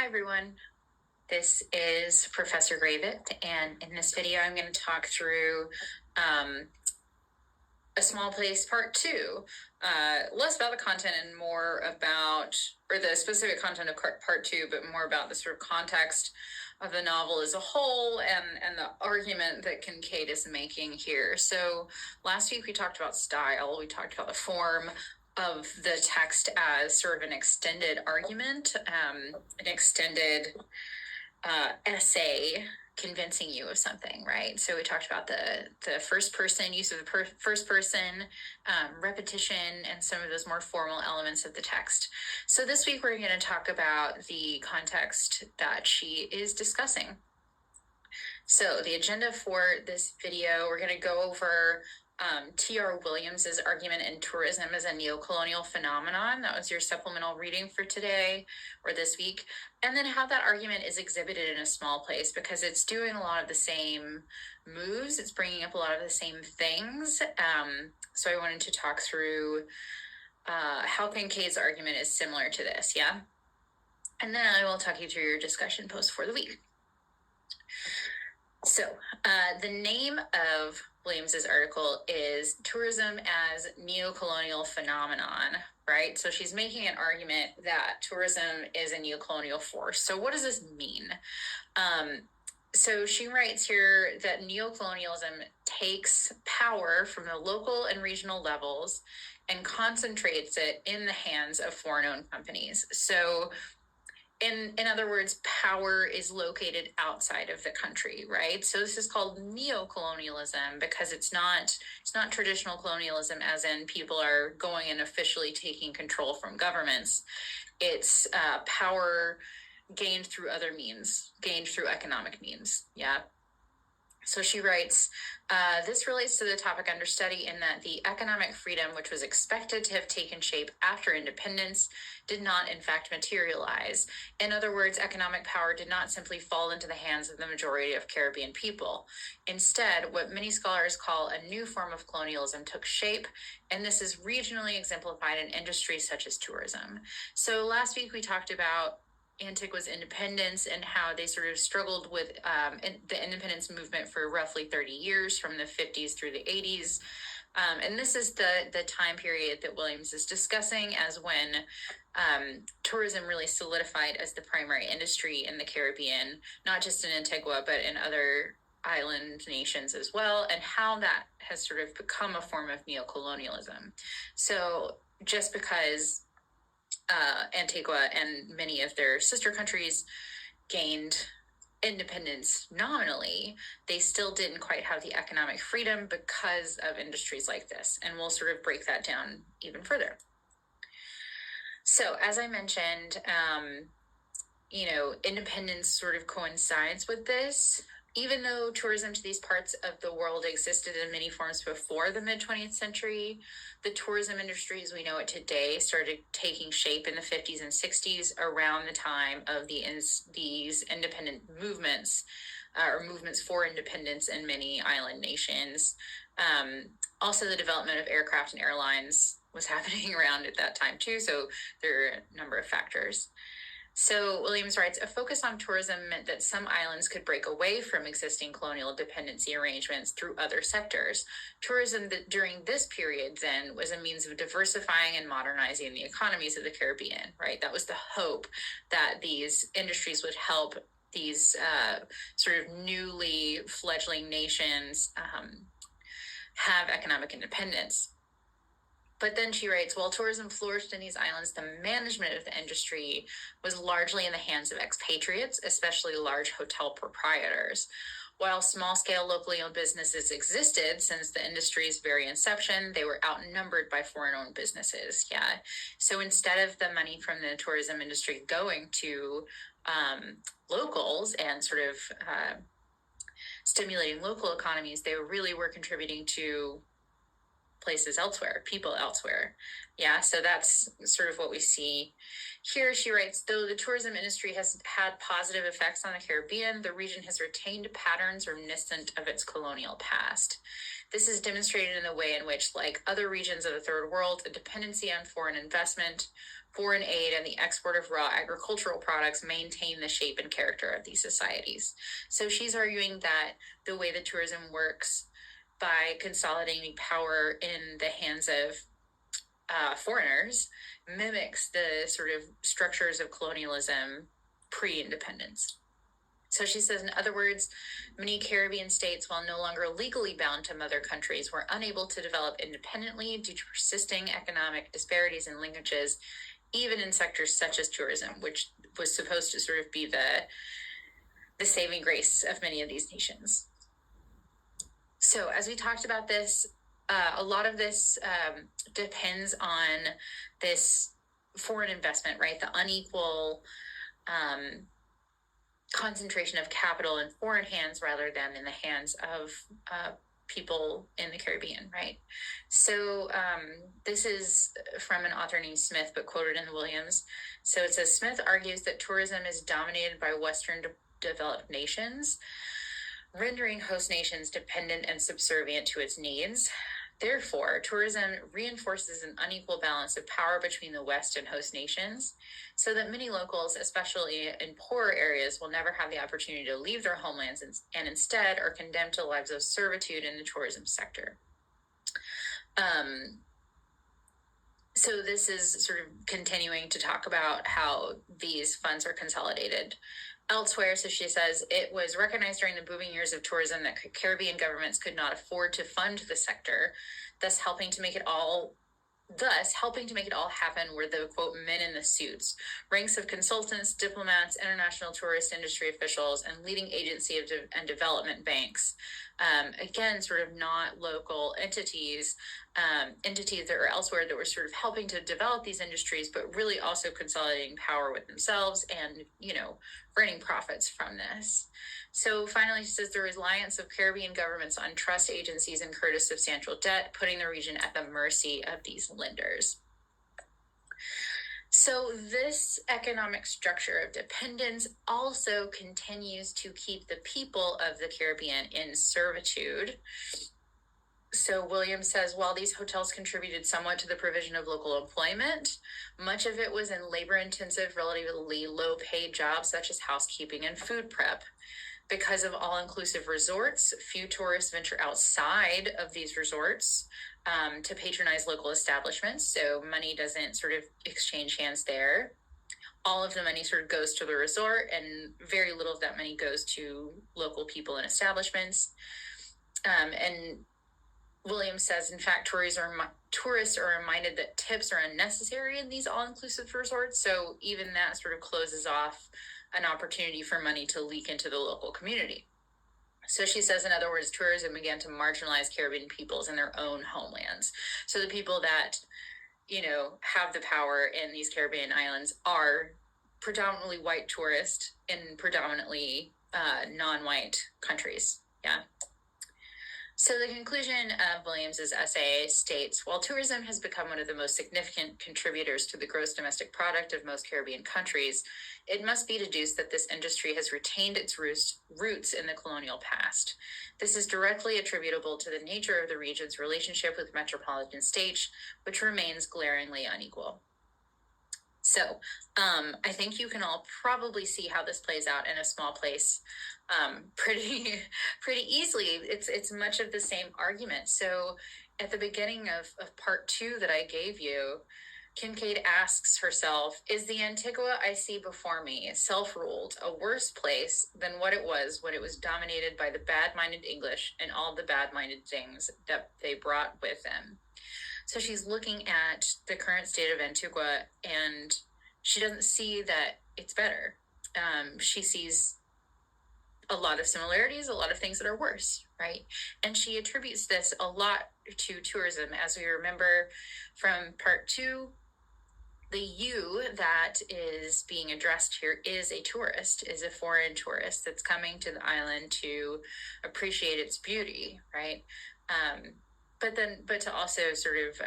Hi everyone, this is Professor Gravett, and in this video I'm going to talk through A Small Place Part 2, less about the content and more about, or the specific content of Part 2, but more about the sort of context of the novel as a whole and the argument that Kincaid is making here. So last week we talked about style, we talked about the form of the text as sort of an extended argument, an extended essay convincing you of something, right? So we talked about the first person, use of the first person, repetition, and some of those more formal elements of the text. So this week we're going to talk about the context that she is discussing. So the agenda for this video, we're going to go over T.R. Williams's argument in tourism as a neocolonial phenomenon. That was your supplemental reading for today or this week. And then how that argument is exhibited in A Small Place, because it's doing a lot of the same moves. It's bringing up a lot of the same things. So I wanted to talk through how Kincaid's argument is similar to this, yeah? And then I will talk you through your discussion post for the week. So the name of Williams's article is Tourism as Neocolonial Phenomenon, right? So she's making an argument that tourism is a neocolonial force. So what does this mean? So she writes here that neocolonialism takes power from the local and regional levels and concentrates it in the hands of foreign-owned companies. So in other words, power is located outside of the country, right? So this is called neocolonialism because it's not traditional colonialism, as in people are going and officially taking control from governments. It's power gained through other means, gained through economic means, yeah? So she writes, this relates to the topic under study in that the economic freedom which was expected to have taken shape after independence did not in fact materialize. In other words, economic power did not simply fall into the hands of the majority of Caribbean people. Instead, what many scholars call a new form of colonialism took shape, and this is regionally exemplified in industries such as tourism. So last week we talked about Antigua's independence and how they sort of struggled with the independence movement for roughly 30 years, from the 50s through the 80s. And this is the time period that Williams is discussing as when tourism really solidified as the primary industry in the Caribbean, not just in Antigua, but in other island nations as well, and how that has sort of become a form of neocolonialism. So just because Antigua and many of their sister countries gained independence nominally, they still didn't quite have the economic freedom because of industries like this. And we'll sort of break that down even further. So as I mentioned, independence sort of coincides with this. Even though tourism to these parts of the world existed in many forms before the mid-20th century, the tourism industry as we know it today started taking shape in the 50s and 60s around the time of these independent movements, or movements for independence in many island nations. Also, the development of aircraft and airlines was happening around at that time too, so there are a number of factors. So Williams writes, a focus on tourism meant that some islands could break away from existing colonial dependency arrangements through other sectors. Tourism during this period then was a means of diversifying and modernizing the economies of the Caribbean, right? That was the hope, that these industries would help these sort of newly fledgling nations have economic independence. But then she writes, while tourism flourished in these islands, the management of the industry was largely in the hands of expatriates, especially large hotel proprietors. While small-scale locally owned businesses existed since the industry's very inception, they were outnumbered by foreign-owned businesses, yeah. So instead of the money from the tourism industry going to locals and sort of stimulating local economies, they really were contributing to places elsewhere, people elsewhere. Yeah, so that's sort of what we see here. She writes, though the tourism industry has had positive effects on the Caribbean, the region has retained patterns reminiscent of its colonial past. This is demonstrated in the way in which, like other regions of the third world, a dependency on foreign investment, foreign aid, and the export of raw agricultural products maintain the shape and character of these societies. So she's arguing that the way the tourism works by consolidating power in the hands of foreigners mimics the sort of structures of colonialism pre-independence. So she says, in other words, many Caribbean states, while no longer legally bound to mother countries, were unable to develop independently due to persisting economic disparities and linkages, even in sectors such as tourism, which was supposed to sort of be the saving grace of many of these nations. So as we talked about this, a lot of this depends on this foreign investment, right? The unequal concentration of capital in foreign hands rather than in the hands of people in the Caribbean, right? So this is from an author named Smith, but quoted in Williams. So it says, Smith argues that tourism is dominated by Western developed nations, rendering host nations dependent and subservient to its needs. Therefore, tourism reinforces an unequal balance of power between the West and host nations, so that many locals, especially in poorer areas, will never have the opportunity to leave their homelands and instead are condemned to lives of servitude in the tourism sector. So this is sort of continuing to talk about how these funds are consolidated elsewhere. So she says, it was recognized during the booming years of tourism that Caribbean governments could not afford to fund the sector, thus helping to make it all happen were the, quote, men in the suits, ranks of consultants, diplomats, international tourist industry officials, and leading agency and development banks. Again, sort of not local entities that are elsewhere that were sort of helping to develop these industries, but really also consolidating power with themselves and, earning profits from this. So finally, she says the reliance of Caribbean governments on trust agencies incurred a substantial debt, putting the region at the mercy of these lenders. So this economic structure of dependence also continues to keep the people of the Caribbean in servitude. So Williams says, while these hotels contributed somewhat to the provision of local employment, much of it was in labor-intensive, relatively low-paid jobs such as housekeeping and food prep. Because of all-inclusive resorts, few tourists venture outside of these resorts to patronize local establishments. So money doesn't sort of exchange hands there. All of the money sort of goes to the resort, and very little of that money goes to local people and establishments. And Williams says, in fact, tourists are reminded that tips are unnecessary in these all-inclusive resorts. So even that sort of closes off an opportunity for money to leak into the local community. So she says, in other words, tourism began to marginalize Caribbean peoples in their own homelands. So the people that, have the power in these Caribbean islands are predominantly white tourists in predominantly non-white countries. Yeah. So the conclusion of Williams's essay states, while tourism has become one of the most significant contributors to the gross domestic product of most Caribbean countries, it must be deduced that this industry has retained its roots in the colonial past. This is directly attributable to the nature of the region's relationship with metropolitan states, which remains glaringly unequal. So I think you can all probably see how this plays out in a small place pretty easily. It's much of the same argument. So at the beginning of part 2 that I gave you, Kincaid asks herself, is the Antigua I see before me, self-ruled, a worse place than what it was when it was dominated by the bad-minded English and all the bad-minded things that they brought with them? So she's looking at the current state of Antigua, and she doesn't see that it's better. She sees a lot of similarities, a lot of things that are worse, right? And she attributes this a lot to tourism. As we remember from part 2, the you that is being addressed here is a tourist, is a foreign tourist that's coming to the island to appreciate its beauty, right? but to also sort of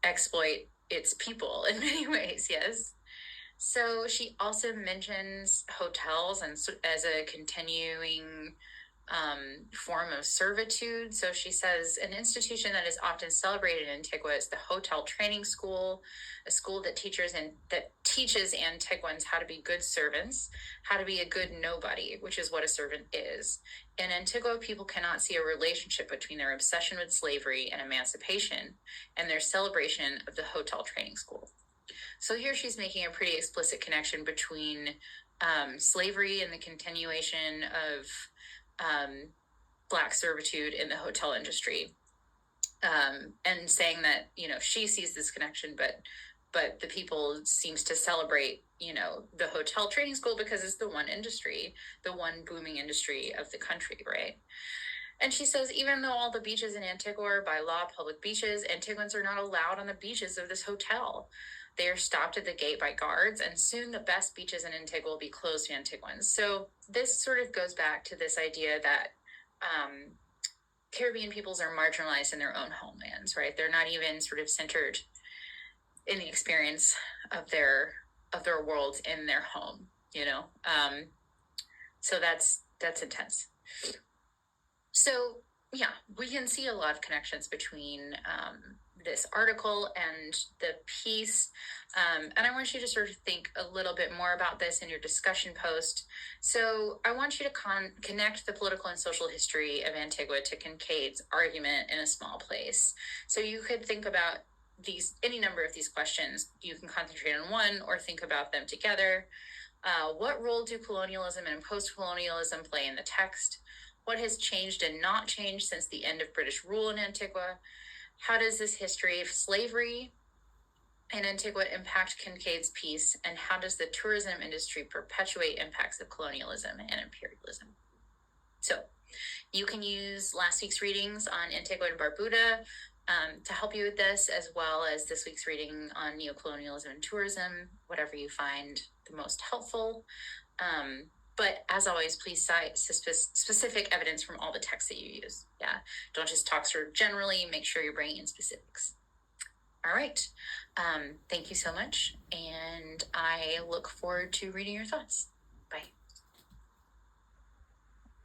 exploit its people in many ways. Yes. So she also mentions hotels and as a continuing form of servitude. So she says an institution that is often celebrated in Antigua is the Hotel Training School, a school that teaches Antiguans how to be good servants, how to be a good nobody, which is what a servant is. In Antigua, people cannot see a relationship between their obsession with slavery and emancipation and their celebration of the Hotel Training School. So here she's making a pretty explicit connection between slavery and the continuation of Black servitude in the hotel industry, and saying that, she sees this connection, but the people seems to celebrate, the hotel training school because it's the one industry, the one booming industry of the country, right? And she says, even though all the beaches in Antigua are by law public beaches, Antiguans are not allowed on the beaches of this hotel. They are stopped at the gate by guards, and soon the best beaches in Antigua will be closed to Antiguans. So this sort of goes back to this idea that Caribbean peoples are marginalized in their own homelands, right? They're not even sort of centered in the experience of their world in their home, so that's intense. So yeah, we can see a lot of connections between this article and the piece. And I want you to sort of think a little bit more about this in your discussion post. So I want you to connect the political and social history of Antigua to Kincaid's argument in a small place. So you could think about any number of these questions. You can concentrate on one or think about them together. What role do colonialism and post-colonialism play in the text? What has changed and not changed since the end of British rule in Antigua? How does this history of slavery in Antigua impact Kincaid's piece? And how does the tourism industry perpetuate impacts of colonialism and imperialism? So you can use last week's readings on Antigua and Barbuda to help you with this, as well as this week's reading on neocolonialism and tourism, whatever you find the most helpful. But as always, please cite specific evidence from all the texts that you use. Yeah, don't just talk sort of generally, make sure you're bringing in specifics. All right, thank you so much, and I look forward to reading your thoughts. Bye.